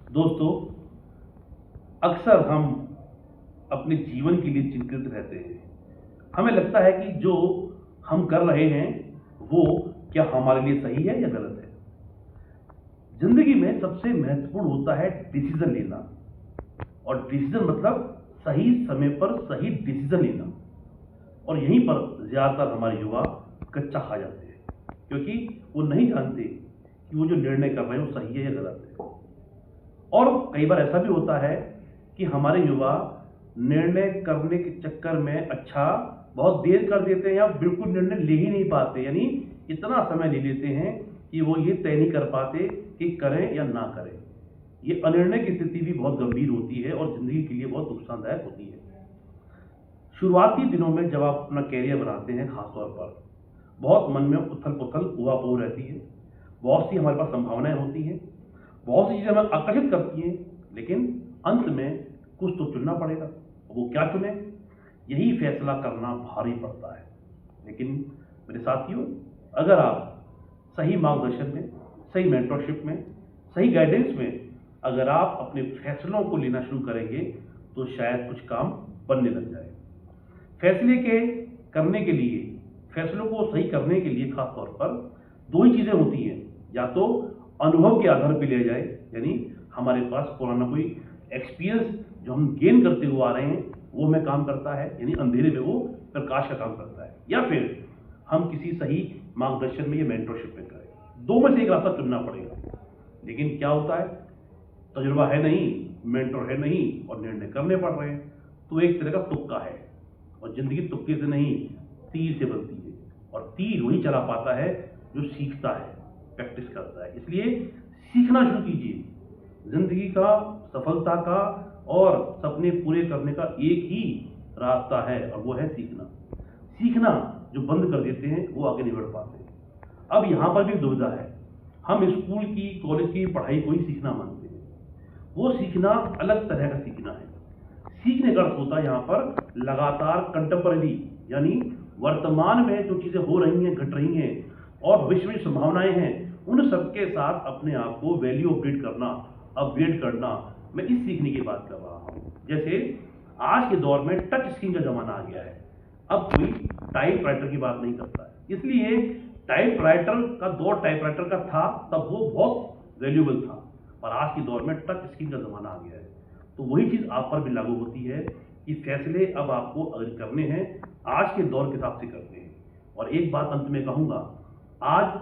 दोस्तों, अक्सर हम अपने जीवन के लिए चिंतित रहते हैं। हमें लगता है कि जो हम कर रहे हैं वो क्या हमारे लिए सही है या गलत है। जिंदगी में सबसे महत्वपूर्ण होता है डिसीजन लेना, और डिसीजन मतलब सही समय पर सही डिसीजन लेना। और यहीं पर ज्यादातर हमारे युवा कच्चा खा जाते हैं, क्योंकि वो नहीं जानते कि वो जो निर्णय कर रहे हैं वो सही है या गलत है। और कई बार ऐसा भी होता है कि हमारे युवा निर्णय करने के चक्कर में बहुत देर कर देते हैं या बिल्कुल निर्णय ले ही नहीं पाते, यानी इतना समय ले लेते हैं कि वो ये तय नहीं कर पाते कि करें या ना करें। ये अनिर्णय की स्थिति भी बहुत गंभीर होती है और जिंदगी के लिए बहुत नुकसानदायक होती है। शुरुआती दिनों में जब आप अपना कैरियर बनाते हैं, खासतौर पर बहुत मन में उथल पुथल उहापोह रहती है। बहुत सी हमारे पास संभावनाएं होती हैं, बहुत सी चीजें हमें आकर्षित करती हैं, लेकिन अंत में कुछ तो चुनना पड़ेगा। वो क्या चुने, यही फैसला करना भारी पड़ता है। लेकिन मेरे साथियों, अगर आप सही मार्गदर्शन में, सही मेंटरशिप में, सही गाइडेंस में अगर आप अपने फैसलों को लेना शुरू करेंगे तो शायद कुछ काम बनने लग जाए। फैसले के करने के लिए, फैसलों को सही करने के लिए खास तौर पर दो ही चीजें होती हैं। या तो अनुभव के आधार पर लिया जाए, यानी हमारे पास पुराना कोई एक्सपीरियंस जो हम गेन करते हुए आ रहे हैं वो हमें काम करता है, यानी अंधेरे में वो प्रकाश का काम करता है। या फिर हम किसी सही मार्गदर्शन में या मेंटरशिप में करें। दो में से एक रास्ता चुनना पड़ेगा। लेकिन क्या होता है, तजुर्बा है नहीं, मेंटर है नहीं और निर्णय करने पड़ रहे हैं, तो एक तरह का तुक्का है। और जिंदगी तुक्के से नहीं, तीर से बनती है। और तीर वही चला पाता है जो सीखता है, प्रैक्टिस करता है। इसलिए सीखना शुरू कीजिए। जिंदगी का, सफलता का और सपने पूरे करने का एक ही रास्ता है, और वो है सीखना। सीखना जो बंद कर देते हैं वो आगे नहीं बढ़ पाते। अब यहां पर भी दुविधा है। हम स्कूल की, कॉलेज की पढ़ाई को ही सीखना मानते हैं। वो सीखना अलग तरह का सीखना है। सीखने का अर्थ होता है यहाँ पर लगातार कंटेम्पररी, यानी वर्तमान में जो चीजें हो रही हैं, घट रही हैं और भविष्य में संभावनाएं हैं, उन सबके साथ अपने आप को वैल्यू अपग्रेड करना। मैं इस सीखने की बात कर रहा हूँ। जैसे आज के दौर में टच स्क्रीन का जमाना आ गया है। अब कोई टाइप राइटर की बात नहीं करता है। इसलिए टाइप राइटर का दौर टाइपराइटर का था, तब वो बहुत वैल्यूएबल था। पर आज के दौर में टच स्क्रीन का जमाना आ गया है। तो वही चीज आप पर भी लागू होती है कि फैसले अब आपको अगर करने हैं, आज के दौर के हिसाब से करने हैं। और एक बात अंत में कहूंगा, आज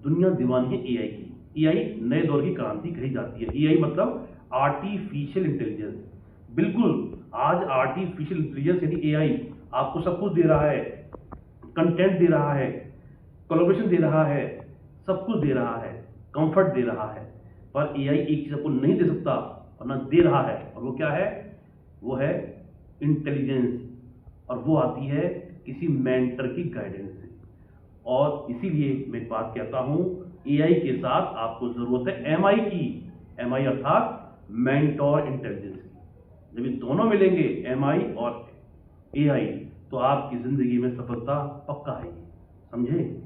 दुनिया दीवानी है एआई की। एआई नए दौर की क्रांति कही जाती है। एआई मतलब आर्टिफिशियल इंटेलिजेंस। बिल्कुल, आज आर्टिफिशियल इंटेलिजेंस यानी एआई आपको सब कुछ दे रहा है, कंटेंट दे रहा है, कोलैबोरेशन दे रहा है, सब कुछ दे रहा है, कंफर्ट दे रहा है। पर एआई एक चीज आपको नहीं दे सकता और ना दे रहा है, और वो क्या है, वो है इंटेलिजेंस। और वो आती है किसी मेंटर की गाइडेंस से। और इसीलिए मैं बात कहता हूं, एआई के साथ आपको जरूरत है एमआई की। एमआई अर्थात मेंटोर इंटेलिजेंस की। जब ये दोनों मिलेंगे, एमआई और एआई, तो आपकी जिंदगी में सफलता पक्का आएगी। समझे?